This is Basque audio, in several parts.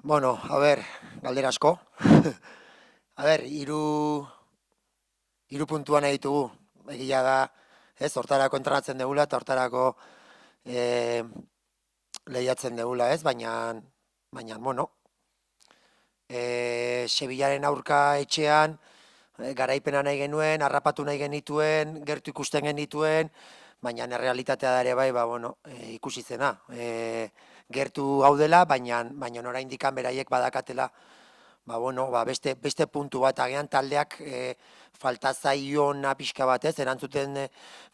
Bueno, a ber, galdera asko. A ber, hiru puntua nahi ditugu. Egia da, ez, hortarako entrenatzen degula eta hortarako eh, lehiatzen degula, ez, baina, bueno, Sevillaren aurka etxean, garaipena nahi genuen, harrapatu nahi genituen, gertu ikusten genituen, baina errealitatea da ere bai, ba, bueno, ikusi zena. Gertu gaudela, baina oraindik beraiek badakatela ba, bueno, ba, beste puntu bat, agian taldeak falta zaiona pixka bat ez, erantzuten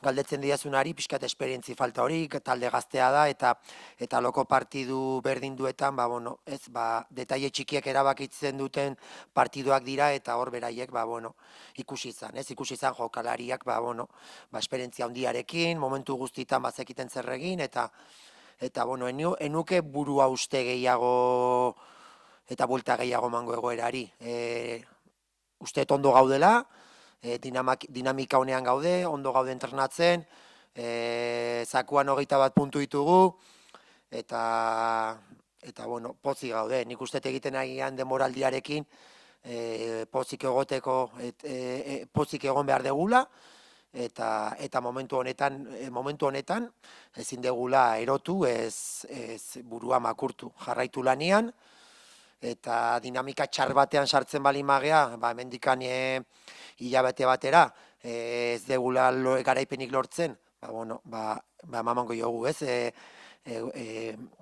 galdetzen diazunari, pixkat esperientzi falta hori, talde gaztea da, eta loko partidu berdinduetan, ba, bueno, ez, ba, detaile txikiak erabakitzen duten partiduak dira, eta hor beraiek, ba, bueno, ikusi izan jokalariak, ba, bueno, ba, esperientzia handiarekin, momentu guztitan bazekiten zer egin, eta bueno, enuke burua uste gehiago eta buelta gehiago mango egoerari. Uste ondo gaudela, dinamika honean gaude, ondo gaude entrenatzen, zakuan 21 puntu ditugu, eta bueno, pozik gaude. Nik uste egiten agian denboraldiarekin, pozik egoteko, pozik egon behar degula, eta momentu honetan ezin degula erotu, ez burua makurtu, jarraitu lanian, eta dinamika txar batean sartzen bali magea, ba, hemendikan hilabete batera, ez degula garaipenik lortzen, ba, bueno, ba emango jogu, ez,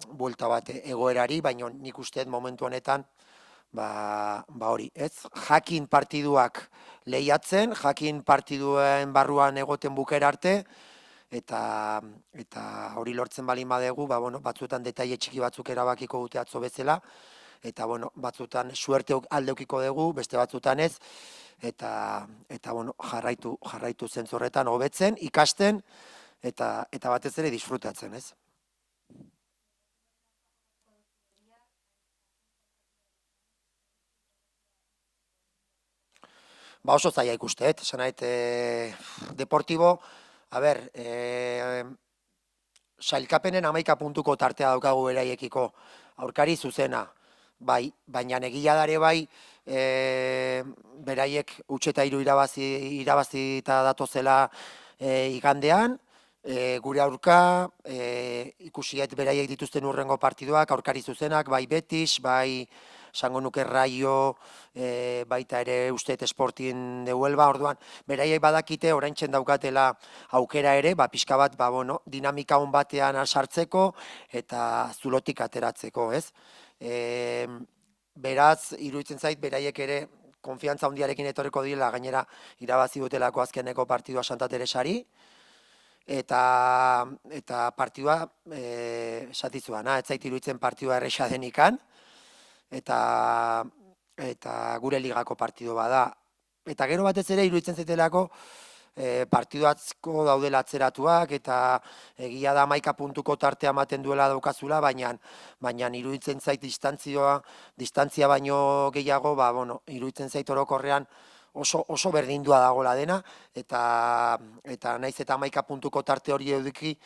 buelta bat egoerari, baina nik uste momentu honetan, ba hori, ez, jakin partiduak lehiatzen, jakin partiduen barruan egoten bukera arte, eta hori lortzen bali madegu, ba, bueno, batzuetan detaile txiki batzuk erabakiko dute atzo bezala, eta bueno, batzutan suerte aldeukiko dugu, beste batzutan ez, eta bueno, jarraitu zentzorretan hobetzen, ikasten, eta batez ere disfrutatzen, ez? Ba oso zaila ikusteet, esan deportibo, a ber, sailkapenen 11 puntuko tartea daukagu beraiekiko, aurkari zuzena, bai, baina egia dare bai, beraiek utxeta hiru irabazita datozela igandean, gure aurka, ikusiet beraiek dituzten urrengo partiduak, aurkari zuzenak, bai Betis, bai esango nuke Raio, baita ere usteet Sporting de Huelva, orduan, beraiek badakite oraintzen daukatela aukera ere, ba, pixka bat, ba, bueno, dinamika hon batean sartzeko eta zulotik ateratzeko, ez? Beraz, iruditzen zait, beraiek ere konfiantza handiarekin etorriko dira, gainera irabazi dutelako azkeneko partidua Santa Teresari, eta partidua esatizuana, ez zait iruditzen partidua erresa denikan, eta gure ligako partidu bada. Eta gero batez ere iruditzen zaitelako partidu atzko daudela atzeratuak, eta egia da 11 puntuko tartea ematen duela daukazula, baina iruditzen zait distantzia baino gehiago, ba, bueno, iruditzen zait orokorrean oso berdindua dagola dena, eta naiz eta 11 puntuko tarte hori eduki,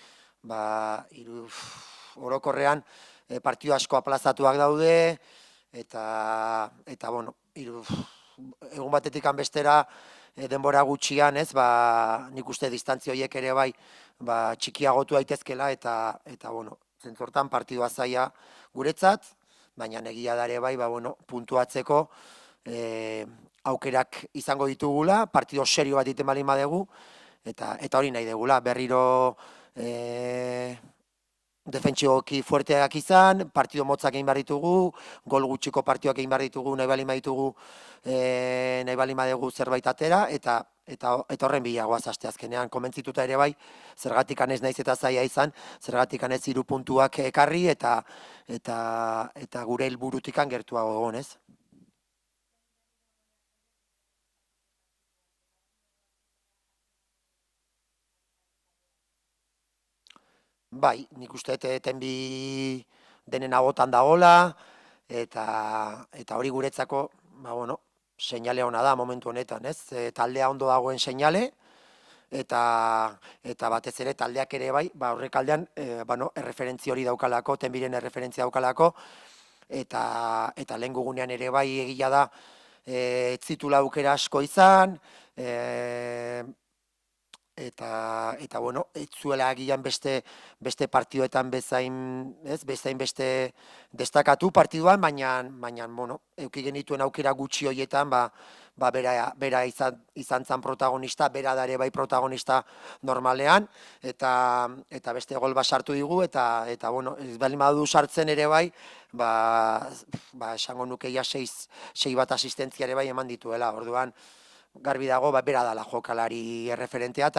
ba, orokorrean partidu asko aplazatuak daude, eta bueno, egun batetik bestera denbora gutxian, ez, ba, nik uste distantzio horiek ere bai, ba, txikiagotu daitezkela, eta bueno, zentzortan partidua zaia guretzat, baina egia dare bai, ba, bueno, puntuatzeko aukerak izango ditugula, partido serio bat iten bali madegu, eta hori nahi degula, berriro defentsioki fuerteak izan, partido motzak egin behar ditugu, gol gutxiko partioak egin behar ditugu, nahi bali ditugu, nahi bali dugu zerbait atera, eta horren bilagoaz aste azkenean, komentzituta ere bai, zergatik ez naiz eta zaila izan, zergatik ez 3 puntuak ekarri, eta gure helburutikan gertuago egon, ez? Bai, nik uste tenbi denen agotan dagola, eta hori guretzako, ba, bueno, seinale hona da momentu honetan, ez? Taldea ondo dagoen seinale, eta batez ere taldeak ere bai, ba, horrek aldean, bueno, erreferentzia hori daukalako, tenbiren erreferentzia daukalako, eta lehen gugunean ere bai egia da, ez zitula aukera asko izan, eta bueno, ez zuela agian beste partioetan bezain beste destakatu partiduan, baina bueno, eduki genituen aukera gutxi horietan, bera izan zan protagonista, bera da ere bai protagonista normalean, eta beste gol bat sartu digu, eta bueno, ez baldin badu sartzen ere bai, esango nuke ja sei bat asistentzia ere bai eman dituela, orduan, garbi dago, bera dala jokalari erreferentea,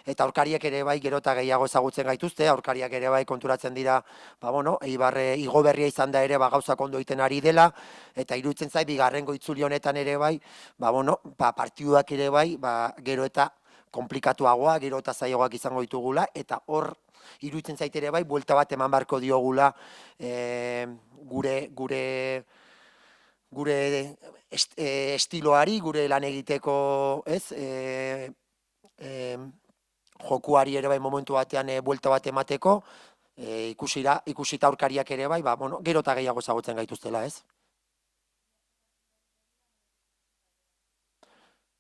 eta aurkariak ere bai gero eta gehiago ezagutzen gaituzte, aurkariak ere bai konturatzen dira, bueno, Eibarre igo berria izan da ere, gauzak ondo egiten ari dela, eta iruditzen zait, bigarrengo itzuli honetan ere bai, bueno, partiduak ere bai, gero eta komplikatuagoa, gero eta zailagoak izango ditugula, eta hor, iruditzen zait ere bai, buelta bat eman beharko diogula gure estiloari, gure lan egiteko, ez, jokuari ere bai momentu batean buelta bat emateko, ikusita aurkariak ere bai, bueno, gero eta gehiago ezagutzen gaituztela, ez?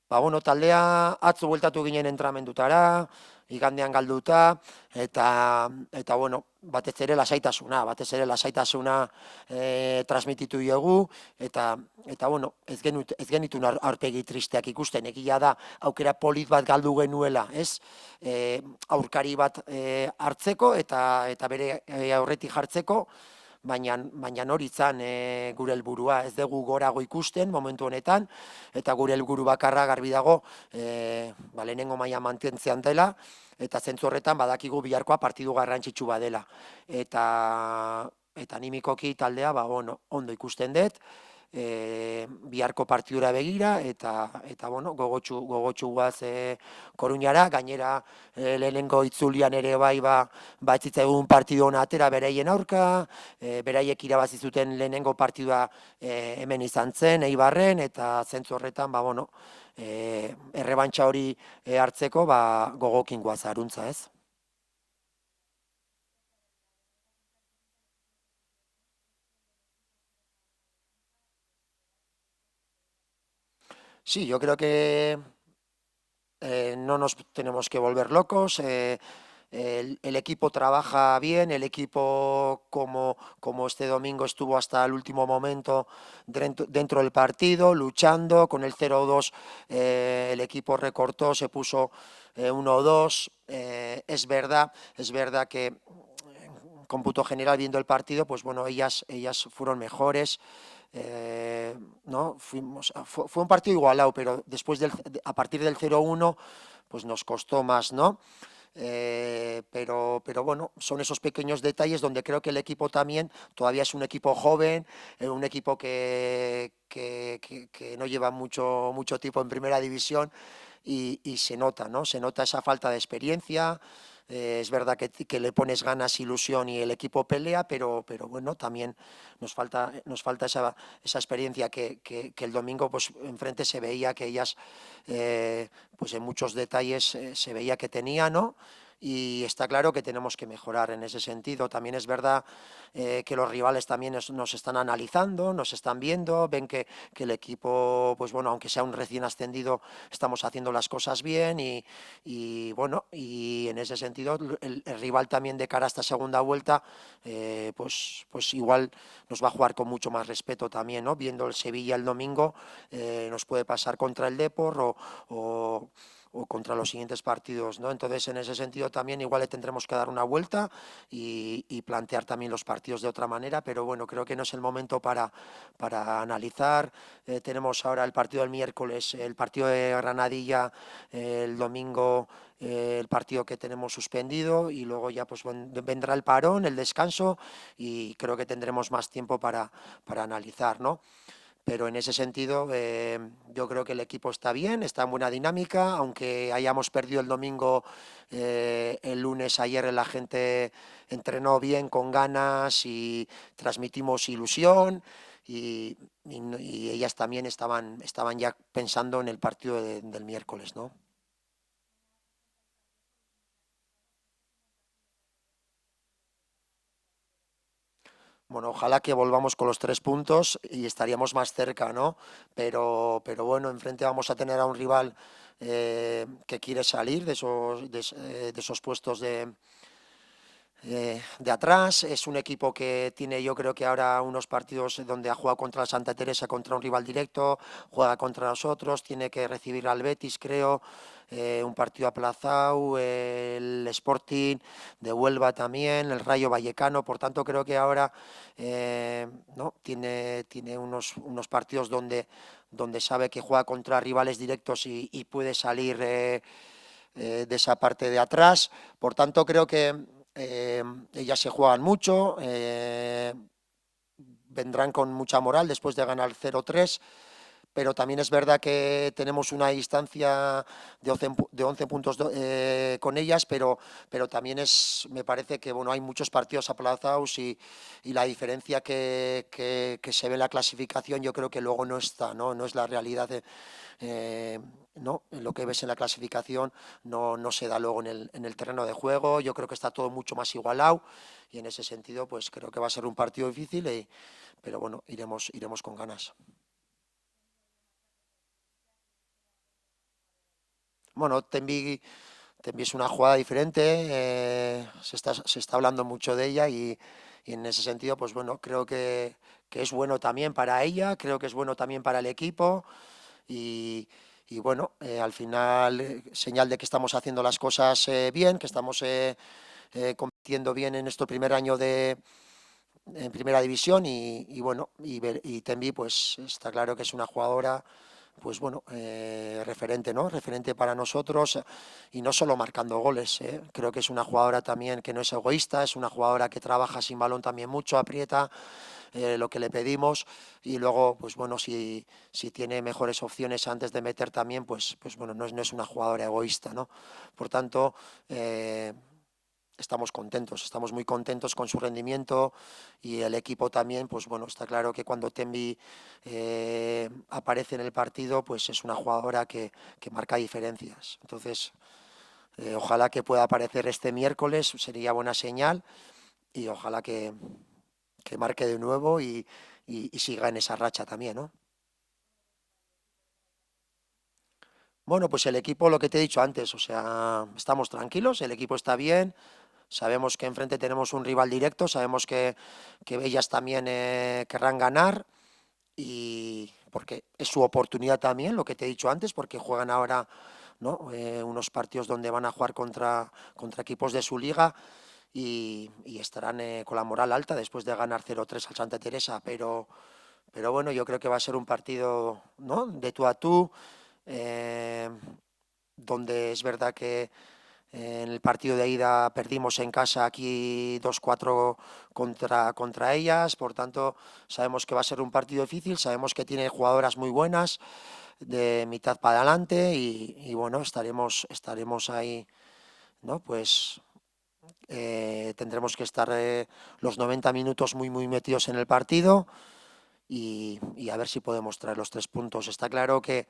Bueno, taldea atzo bueltatu ginen entrenamendutara, igandean galduta, bueno, batez ere lasaitasuna transmititu diogu, eta bueno, ez genitun aurpegi tristeak ikusten, egia da aukera polit bat galdu genuela, ez? Aurkari bat hartzeko eta bere aurretik jartzeko, baina hori izan gure helburua, ez dugu gorago ikusten momentu honetan, eta gure helburu bakarra garbi dago lehenengo maila mantentzean dela, eta zentzu horretan badakigu biharkoa partidu garrantzitsu badela. Eta animikoki taldea ondo ikusten dut, biharko partidura begira, eta bueno, gogotsu guaz Koruñara, gainera lehenengo itzulian ere bai ez zitzaigun partidu hona atera beraien aurka, beraiek irabazi zuten lehenengo partidua hemen izan zen, Eibarren, eta zentzu horretan, bueno, errebantxa hori hartzeko gogokin guaz aruntza, ez? Sí, yo creo que no nos tenemos que volver locos. El equipo trabaja bien, el equipo como este domingo estuvo hasta el último momento dentro del partido, luchando, con el 0-2 el equipo recortó, se puso 1-2. Es verdad que en cómputo general, viendo el partido, pues bueno, ellas fueron mejores. ¿No? Fue un partido igualado, pero después a partir del 0-1 pues nos costó más, ¿no? Pero bueno, son esos pequeños detalles donde creo que el equipo también todavía es un equipo joven, un equipo que no lleva mucho tiempo en primera división, y se nota, ¿no? Se nota esa falta de experiencia. Es verdad que le pones ganas, ilusión y el equipo pelea, pero bueno, también nos falta esa experiencia que el domingo pues enfrente se veía que ellas pues en muchos detalles se veía que tenía, ¿no? Y está claro que tenemos que mejorar en ese sentido. También es verdad que los rivales también nos están analizando, nos están viendo, ven que el equipo, pues bueno, aunque sea un recién ascendido, estamos haciendo las cosas bien, bueno, y en ese sentido el rival también de cara a esta segunda vuelta, pues igual nos va a jugar con mucho más respeto también, ¿no? Viendo el Sevilla el domingo, nos puede pasar contra el Depor o contra los siguientes partidos, ¿no? Entonces, en ese sentido también igual le tendremos que dar una vuelta y plantear también los partidos de otra manera, pero bueno, creo que no es el momento para analizar. Tenemos ahora el partido del miércoles, el partido de Granadilla, el domingo el partido que tenemos suspendido, y luego ya pues vendrá el parón, el descanso, y creo que tendremos más tiempo para analizar, ¿no? Pero en ese sentido yo creo que el equipo está bien, está en buena dinámica, aunque hayamos perdido el domingo, el lunes ayer la gente entrenó bien, con ganas, y transmitimos ilusión, y ellas también estaban ya pensando en el partido del miércoles, ¿no? Bueno, ojalá que volvamos con los 3 puntos y estaríamos más cerca, ¿no? Pero bueno, enfrente vamos a tener a un rival que quiere salir de esos puestos de atrás. Es un equipo que tiene, yo creo que ahora unos partidos donde ha jugado contra el Santa Teresa, contra un rival directo, juega contra nosotros, tiene que recibir al Betis, creo, un partido aplazado, el Sporting de Huelva también, el Rayo Vallecano. Por tanto, creo que ahora no tiene unos partidos donde sabe que juega contra rivales directos y puede salir de esa parte de atrás. Por tanto, creo que ellas se juegan mucho, vendrán con mucha moral después de ganar 0-3, pero también es verdad que tenemos una distancia de 11 puntos con ellas, pero también me parece que bueno, hay muchos partidos aplazados y la diferencia que se ve en la clasificación yo creo que luego no está, no es la realidad eh, no, lo que ves en la clasificación no se da luego en el terreno de juego. Yo creo que está todo mucho más igualado y en ese sentido pues creo que va a ser un partido difícil, pero bueno, iremos con ganas. Bueno, Tenby es una jugada diferente, se está hablando mucho de ella y en ese sentido, pues bueno, creo que es bueno también para ella, creo que es bueno también para el equipo y, y bueno, al final señal de que estamos haciendo las cosas bien, que estamos compitiendo bien en nuestro primer año en primera división y bueno, y Tenby pues está claro que es una jugadora pues bueno, referente, ¿no? Referente para nosotros y no solo marcando goles, ¿eh? Creo que es una jugadora también que no es egoísta, es una jugadora que trabaja sin balón también mucho, aprieta lo que le pedimos y luego, pues bueno, si tiene mejores opciones antes de meter también, pues bueno, no es una jugadora egoísta, ¿no? Por tanto, estamos muy contentos con su rendimiento y el equipo también, pues bueno, está claro que cuando Tenby aparece en el partido, pues es una jugadora que marca diferencias. Entonces, ojalá que pueda aparecer este miércoles, sería buena señal y ojalá que marque de nuevo y siga en esa racha también, ¿no? Bueno, pues el equipo, lo que te he dicho antes, o sea, estamos tranquilos, el equipo está bien, sabemos que enfrente tenemos un rival directo, sabemos que ellas también querrán ganar y porque es su oportunidad también, lo que te he dicho antes, porque juegan ahora, ¿no? Unos partidos donde van a jugar contra equipos de su liga y estarán con la moral alta después de ganar 0-3 al Santa Teresa, pero bueno, yo creo que va a ser un partido, ¿no? De tú a tú, eh, donde es verdad que en el partido de ida perdimos en casa aquí 2-4 contra ellas, por tanto sabemos que va a ser un partido difícil, sabemos que tiene jugadoras muy buenas de mitad para adelante y bueno, estaremos ahí, ¿no? Pues tendremos que estar los 90 minutos muy metidos en el partido y a ver si podemos traer los 3 puntos. Está claro que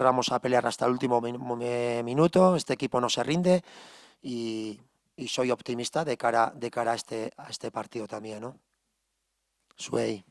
vamos a pelear hasta el último minuto, este equipo no se rinde y soy optimista de cara a este partido también, ¿no? Suey.